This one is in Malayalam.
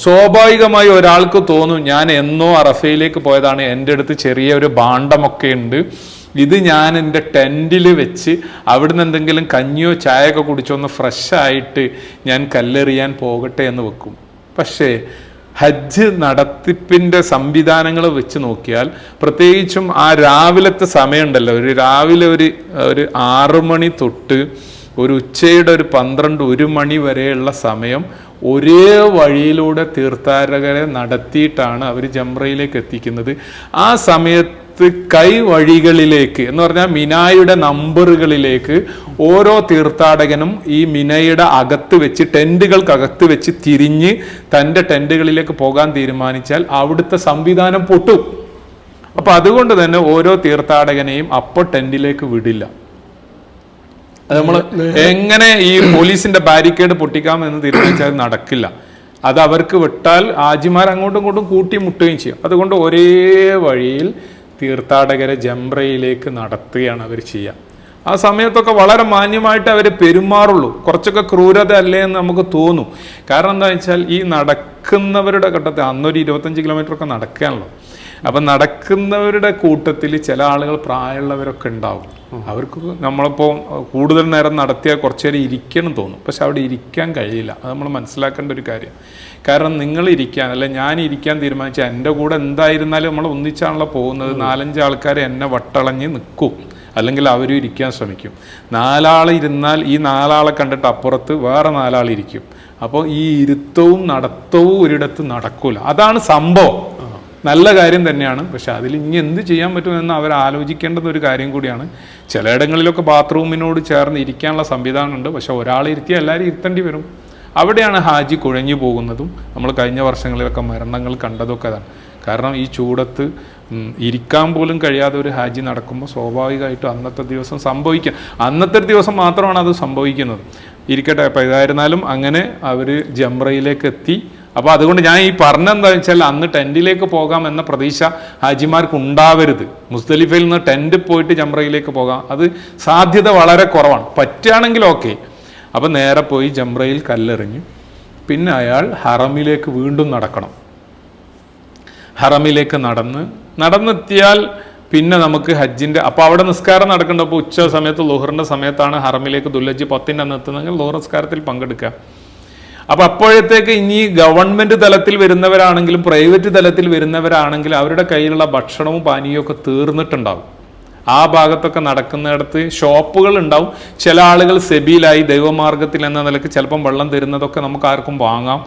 സ്വാഭാവികമായി ഒരാൾക്ക് തോന്നും, ഞാൻ എന്നോ അറഫയിലേക്ക് പോയതാണ്, എൻ്റെ അടുത്ത് ചെറിയ ഒരു ഭാണ്ഡമൊക്കെ ഉണ്ട്, ഇത് ഞാൻ എൻ്റെ ടെൻറ്റിൽ വെച്ച് അവിടുന്ന് എന്തെങ്കിലും കഞ്ഞിയോ ചായയൊക്കെ കുടിച്ചോ ഒന്ന് ഫ്രഷ് ആയിട്ട് ഞാൻ കല്ലെറിയാൻ പോകട്ടെ എന്ന് വെക്കും. പക്ഷേ ഹജ്ജ് നടത്തിപ്പിൻ്റെ സംവിധാനങ്ങൾ വെച്ച് നോക്കിയാൽ, പ്രത്യേകിച്ചും ആ രാവിലത്തെ സമയമുണ്ടല്ലോ, രാവിലെ ഒരു 6 മണി തൊട്ട് ഒരു ഉച്ചയുടെ ഒരു 12-1 മണി വരെയുള്ള സമയം ഒരേ വഴിയിലൂടെ തീർത്ഥാടകരെ നടത്തിയിട്ടാണ് അവർ ജംറയിലേക്ക് എത്തിക്കുന്നത്. ആ സമയത്ത് കൈ വഴികളിലേക്ക് എന്ന് പറഞ്ഞാൽ മിനായുടെ നമ്പറുകളിലേക്ക് ഓരോ തീർത്ഥാടകനും ഈ മിനയുടെ അകത്ത് വെച്ച്, ടെൻറ്റുകൾക്കകത്ത് വെച്ച് തിരിഞ്ഞ് തൻ്റെ ടെൻറ്റുകളിലേക്ക് പോകാൻ തീരുമാനിച്ചാൽ അവിടുത്തെ സംവിധാനം പൊട്ടും. അപ്പൊ അതുകൊണ്ട് തന്നെ ഓരോ തീർത്ഥാടകനെയും അപ്പോൾ ടെൻറ്റിലേക്ക് വിടില്ല. അത് നമ്മൾ എങ്ങനെ ഈ പോലീസിന്റെ ബാരിക്കേഡ് പൊട്ടിക്കാമെന്ന് തീരുമാനിച്ചാൽ നടക്കില്ല. അത് അവർക്ക് വിട്ടാൽ ആജിമാർ അങ്ങോട്ടും ഇങ്ങോട്ടും കൂട്ടിമുട്ടുകയും ചെയ്യും. അതുകൊണ്ട് ഒരേ വഴിയിൽ തീർത്ഥാടകരെ ജംറയിലേക്ക് നടത്തുകയാണ് അവർ ചെയ്യുക. ആ സമയത്തൊക്കെ വളരെ മാന്യമായിട്ട് അവർ പെരുമാറുള്ളൂ. കുറച്ചൊക്കെ ക്രൂരത അല്ലേ എന്ന് നമുക്ക് തോന്നും. കാരണം എന്താ വെച്ചാൽ ഈ നടക്കുന്നവരുടെ ഘട്ടത്തിൽ അന്നൊരു 25 കിലോമീറ്റർ ഒക്കെ നടക്കുകയാണല്ലോ. അപ്പം നടക്കുന്നവരുടെ കൂട്ടത്തിൽ ചില ആളുകൾ പ്രായമുള്ളവരൊക്കെ ഉണ്ടാവും. അവർക്ക് നമ്മളിപ്പോൾ കൂടുതൽ നേരം നടത്തിയാൽ കുറച്ചു നേരം ഇരിക്കണം തോന്നും, പക്ഷെ അവിടെ ഇരിക്കാൻ കഴിയില്ല. അത് നമ്മൾ മനസ്സിലാക്കേണ്ട ഒരു കാര്യം. കാരണം നിങ്ങൾ ഇരിക്കാൻ, അല്ല ഞാൻ ഇരിക്കാൻ തീരുമാനിച്ചാൽ എൻ്റെ കൂടെ എന്തായിരുന്നാലും നമ്മൾ ഒന്നിച്ചാണല്ലോ പോകുന്നത്. 4-5 ആൾക്കാർ എന്നെ വട്ടളഞ്ഞ് നിൽക്കും, അല്ലെങ്കിൽ അവരും ഇരിക്കാൻ ശ്രമിക്കും. 4 ആൾ ഇരുന്നാൽ ഈ 4 ആളെ കണ്ടിട്ട് അപ്പുറത്ത് വേറെ 4 ആൾ ഇരിക്കും. അപ്പോൾ ഈ ഇരുത്തവും നടത്തവും ഒരിടത്ത് നടക്കൂല. അതാണ് സംഭവം. നല്ല കാര്യം തന്നെയാണ്, പക്ഷെ അതിൽ ഇനി എന്ത് ചെയ്യാൻ പറ്റുമെന്ന് അവർ ആലോചിക്കേണ്ടത് ഒരു കാര്യം കൂടിയാണ്. ചിലയിടങ്ങളിലൊക്കെ ബാത്റൂമിനോട് ചേർന്ന് ഇരിക്കാനുള്ള സംവിധാനമുണ്ട്, പക്ഷെ ഒരാളെ ഇരുത്തിയാൽ എല്ലാവരും ഇരുത്തേണ്ടി വരും. അവിടെയാണ് ഹാജി കുഴഞ്ഞു പോകുന്നതും നമ്മൾ കഴിഞ്ഞ വർഷങ്ങളിലൊക്കെ മരണങ്ങൾ കണ്ടതൊക്കെ അതാണ്. കാരണം ഈ ചൂടത്ത് ഇരിക്കാൻ പോലും കഴിയാതെ ഒരു ഹാജി നടക്കുമ്പോൾ സ്വാഭാവികമായിട്ടും അന്നത്തെ ദിവസം സംഭവിക്കുക, അന്നത്തെ ദിവസം മാത്രമാണ് അത് സംഭവിക്കുന്നത്. ഇരിക്കട്ടെ, അപ്പോൾ ഇതായിരുന്നാലും അങ്ങനെ അവർ ജംറയിലേക്ക് എത്തി. അപ്പോൾ അതുകൊണ്ട് ഞാൻ ഈ പറഞ്ഞെന്താ വെച്ചാൽ, അന്ന് ടെൻറ്റിലേക്ക് പോകാം എന്ന പ്രതീക്ഷ ഹാജിമാർക്ക് ഉണ്ടാവരുത്. മുസ്ദലിഫയിൽ നിന്ന് ടെൻറ്റ് പോയിട്ട് ജംറയിലേക്ക് പോകാം, അത് സാധ്യത വളരെ കുറവാണ്. പറ്റുകയാണെങ്കിൽ ഓക്കെ. അപ്പം നേരെ പോയി ജംറയിൽ കല്ലെറിഞ്ഞു. പിന്നെ അയാൾ ഹറമിലേക്ക് വീണ്ടും നടക്കണം. ഹറമിലേക്ക് നടന്നെത്തിയാൽ പിന്നെ നമുക്ക് ഹജ്ജിൻ്റെ, അപ്പോൾ അവിടെ നിസ്കാരം നടക്കുന്നുണ്ട്. അപ്പോൾ ഉച്ച സമയത്ത് ലുഹറിൻ്റെ സമയത്താണ് ഹറമിലേക്ക് ദുൽഹജ്ജ് 10 അന്ന് എത്തുന്നതെങ്കിൽ ലുഹർ നിസ്കാരത്തിൽ പങ്കെടുക്കുക. അപ്പം അപ്പോഴത്തേക്ക് ഇനി ഗവൺമെൻറ് തലത്തിൽ വരുന്നവരാണെങ്കിലും പ്രൈവറ്റ് തലത്തിൽ വരുന്നവരാണെങ്കിലും അവരുടെ കയ്യിലുള്ള ഭക്ഷണവും പാനീയവും ഒക്കെ തീർന്നിട്ടുണ്ടാവും. ആ ഭാഗത്തൊക്കെ നടക്കുന്നിടത്ത് ഷോപ്പുകൾ ഉണ്ടാവും. ചില ആളുകൾ സെബീലായി ദൈവമാർഗത്തിൽ എന്ന നിലയ്ക്ക് ചിലപ്പം വെള്ളം തരുന്നതൊക്കെ നമുക്ക് ആർക്കും വാങ്ങാം.